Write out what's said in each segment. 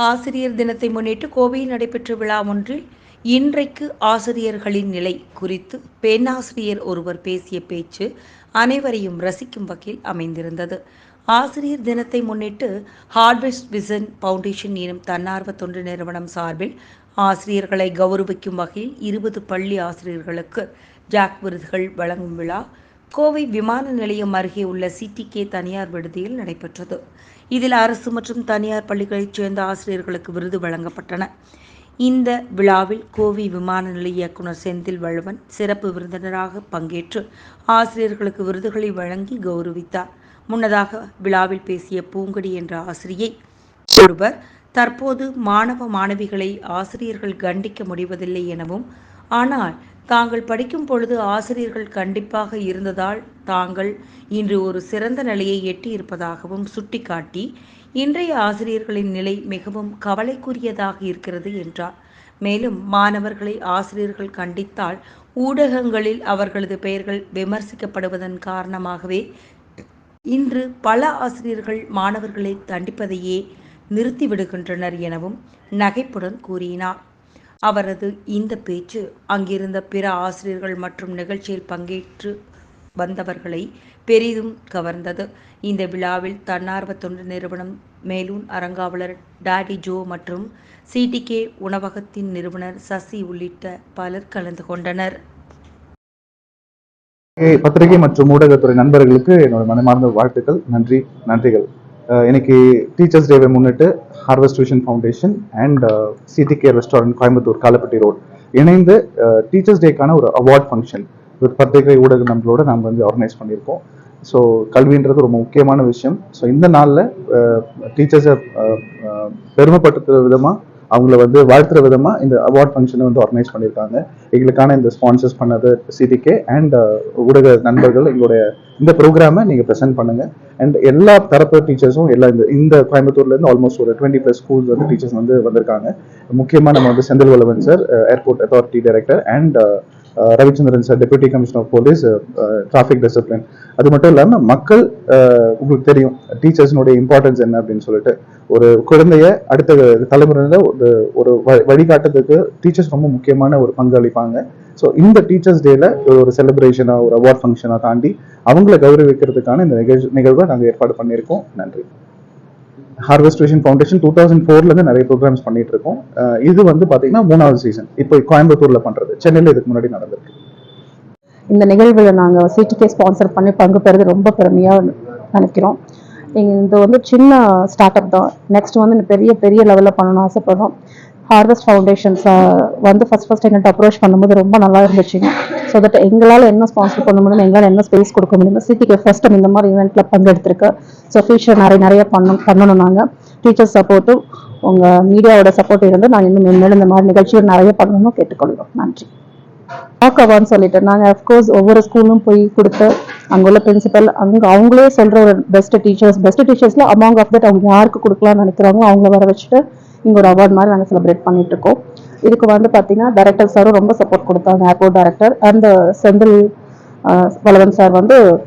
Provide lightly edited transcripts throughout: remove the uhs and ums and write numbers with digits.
ஆசிரியர் தினத்தை முன்னிட்டு கோவையில் நடைபெற்ற விழா ஒன்றில் இன்றைக்கு ஆசிரியர்களின் நிலை குறித்து பெண்ணாசிரியர் ஒருவர் பேசிய பேச்சு அனைவரையும் ரசிக்கும் வகையில் அமைந்திருந்தது. ஆசிரியர் தினத்தை முன்னிட்டு ஹார்வெஸ்ட் விசன் பவுண்டேஷன் எனும் தன்னார்வ தொண்டு நிறுவனம் சார்பில் ஆசிரியர்களை கௌரவிக்கும் வகையில் 20 பள்ளி ஆசிரியர்களுக்கு ஜாக் விருதுகள் வழங்கும் விழா கோவை விமான நிலையம் அருகே உள்ள சிடிகே தனியார் விடுதியில் நடைபெற்றது. இதில் அரசு மற்றும் தனியார் பள்ளிகளைச் சேர்ந்த ஆசிரியர்களுக்கு விருது வழங்கப்பட்டன. இந்த விழாவில் கோவை விமான நிலைய இயக்குநர் செந்தில் வள்ளுவன் சிறப்பு விருந்தினராக பங்கேற்று ஆசிரியர்களுக்கு விருதுகளை வழங்கி கௌரவித்தார். முன்னதாக விழாவில் பேசிய பூங்கொடி என்ற ஆசிரியை ஒருவர், தற்போது மாணவ மாணவிகளை ஆசிரியர்கள் கண்டிக்க முடிவதில்லை எனவும், ஆனால் தாங்கள் படிக்கும் பொழுது ஆசிரியர்கள் கண்டிப்பாக இருந்ததால் தாங்கள் இன்று ஒரு சிறந்த நிலையை எட்டியிருப்பதாகவும் சுட்டிக்காட்டி, இன்றைய ஆசிரியர்களின் நிலை மிகவும் கவலைக்குரியதாக இருக்கிறது என்றார். மேலும் மாணவர்களை ஆசிரியர்கள் கண்டித்தால் ஊடகங்களில் அவர்களது பெயர்கள் விமர்சிக்கப்படுவதன் காரணமாகவே இன்று பல ஆசிரியர்கள் மாணவர்களை தண்டிப்பதையே நிறுத்திவிடுகின்றனர் எனவும் நகைப்புடன் கூறினார். அவரது இந்த பேச்சு அங்கிருந்த பிற ஆசிரியர்கள் மற்றும் நிகழ்ச்சியில் பங்கேற்று வந்தவர்களை பெரிதும் கவர்ந்தது. இந்த விழாவில் தன்னார்வ தொண்டு நிறுவனம் மேலூன் அறங்காவலர் டாடி ஜோ மற்றும் சிடிகே உணவகத்தின் நிறுவனர் சசி உள்ளிட்ட பலர் கலந்து கொண்டனர். பத்திரிகை மற்றும் ஊடகத்துறை நண்பர்களுக்கு என்னோட மனமார்ந்த வாழ்த்துக்கள், நன்றிகள். இன்னைக்கு டீச்சர்ஸ் டேவை முன்னிட்டு harvest vision foundation and CDK restaurant Coimbatore Kalapatti road இணைந்து டீச்சர்ஸ் டேக்கான ஒரு அவார்ட் ஃபங்க்ஷன் பத்திரிகை ஊடக நண்பர்களோட நம்ம ஆர்கனைஸ் பண்ணியிருக்கோம். ஸோ கல்வின்றது ரொம்ப முக்கியமான விஷயம். ஸோ இந்த நாளில் டீச்சர்ஸை பெருமைப்படுத்துகிற விதமாக, அவங்கள வாழ்த்துற விதமாக இந்த அவார்ட் ஃபங்க்ஷனை ஆர்கனைஸ் பண்ணியிருக்காங்க. எங்களுக்கான இந்த ஸ்பான்சர்ஸ் பண்ணது சிடிகே அண்ட் ஊடக நண்பர்கள். எங்களுடைய இந்த ப்ரோக்ராமை நீங்கள் ப்ரெசென்ட் பண்ணுங்கள். அண்ட் எல்லா தரப்பு டீச்சர்ஸும் இந்த கோயம்புத்தூர்லேருந்து ஆல்மோஸ்ட் ஒரு 20+ ஸ்கூல்ஸ் டீச்சர்ஸ் வந்திருக்காங்க. முக்கியமாக நம்ம Senthil Valavan sir, airport authority director, and Ravichandran sir, deputy commissioner of police, traffic discipline. அது மட்டும் இல்லாமல் மக்கள், உங்களுக்கு தெரியும் டீச்சர்ஸ்னுடைய இம்பார்ட்டன்ஸ் என்ன அப்படின்னு சொல்லிட்டு, ஒரு குழந்தைய அடுத்த தலைமுறையில் ஒரு வழிகாட்டுறதுக்கு டீச்சர்ஸ் ரொம்ப முக்கியமான ஒரு பங்களிப்பாங்க. ஸோ இந்த டீச்சர்ஸ் டேல ஒரு செலிப்ரேஷனாக, ஒரு அவார்ட் ஃபங்க்ஷனாக தாண்டி அவங்களை கௌரவிக்கிறதுக்கான இந்த நிகழ்வை நாங்கள் ஏற்பாடு பண்ணியிருக்கோம். நன்றி. ஹார்வெஸ்ட் விஷன் ஃபவுண்டேஷன் 2004 நிறைய ப்ரோக்ராம்ஸ் பண்ணிட்டு இருக்கோம். இது பார்த்தீங்கன்னா 3வது சீசன் இப்போ கோயம்புத்தூர்ல பண்றது. சென்னையில் இதுக்கு முன்னாடி நடந்திருக்கு. இந்த நிகழ்வுல நாங்கள் சிடிகே ஸ்பான்சர் பண்ணி பங்கு பெறுறது ரொம்ப பெருமையாக நினைக்கிறோம். இது சின்ன ஸ்டார்ட் அப் தான். நெக்ஸ்ட் பெரிய பெரிய லெவலில் பண்ணணும்னு ஆசைப்படுறோம். ஹார்வெஸ்ட் ஃபவுண்டேஷன்ஸ் ஃபர்ஸ்ட் எங்கள்கிட்ட அப்ரோச் பண்ணும்போது ரொம்ப நல்லா இருந்துச்சுங்க. ஸோ தட் எங்களால் என்ன ஸ்பான்சர் பண்ண முடியும், எங்களால் என்ன ஸ்பேஸ் கொடுக்க முடியும். சிடிகே ஃபர்ஸ்ட் டைம் இந்த மாதிரி ஈவெண்ட்டில் பங்கெடுத்திருக்கு. ஸோ ஃபியூச்சர் நிறைய பண்ணணும். நாங்கள் டீச்சர்ஸ் சப்போர்ட்டும் உங்கள் மீடியாவோட சப்போர்ட் இருந்து நாங்கள் இன்னும் மேலும் இந்த மாதிரி நிகழ்ச்சிகள் நிறைய பண்ணணும்னு கேட்டுக்கொள்கிறோம். நன்றி. அவார்ட்னு சொல்லிட்டு நாங்கள் அஃப்கோர்ஸ் ஒவ்வொரு ஸ்கூலும் போய் கொடுத்து அங்கே உள்ள பிரின்சிபல் அவங்களே சொல்கிற ஒரு பெஸ்ட் டீச்சர்ஸில் அமாங் ஆஃப் தட் அவங்க யாருக்கு கொடுக்கலாம்னு நினைக்கிறாங்களோ அவங்கள வர வச்சுட்டு இங்கே ஒரு அவார்ட் மாதிரி நாங்கள் செலிப்ரேட் பண்ணிட்டு இருக்கோம். இதுக்கு பார்த்தீங்கன்னா டைரக்டர் சாரும் ரொம்ப சப்போர்ட் கொடுத்தாங்க. Airport director and Senthil Valavan sir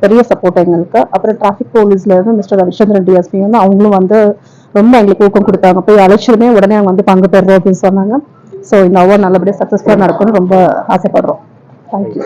பெரிய சப்போர்ட் எங்களுக்கு. அப்புறம் டிராஃபிக் போலீஸ்ல இருந்து மிஸ்டர் ரவிச்சந்திரன் டிஎஸ்பி அவங்களும் ரொம்ப எங்களுக்கு ஊக்கம் கொடுத்தாங்க. போய் அழைச்சிருமே உடனே அவங்க பங்கு பெறுறோம் அப்படின்னு சொன்னாங்க. ஸோ இந்த அவார்ட் நல்லபடியாக சக்ஸஸ்ஃபுல்லாக நடக்கும்னு ரொம்ப ஆசைப்படுறோம். தேங்க்யூ.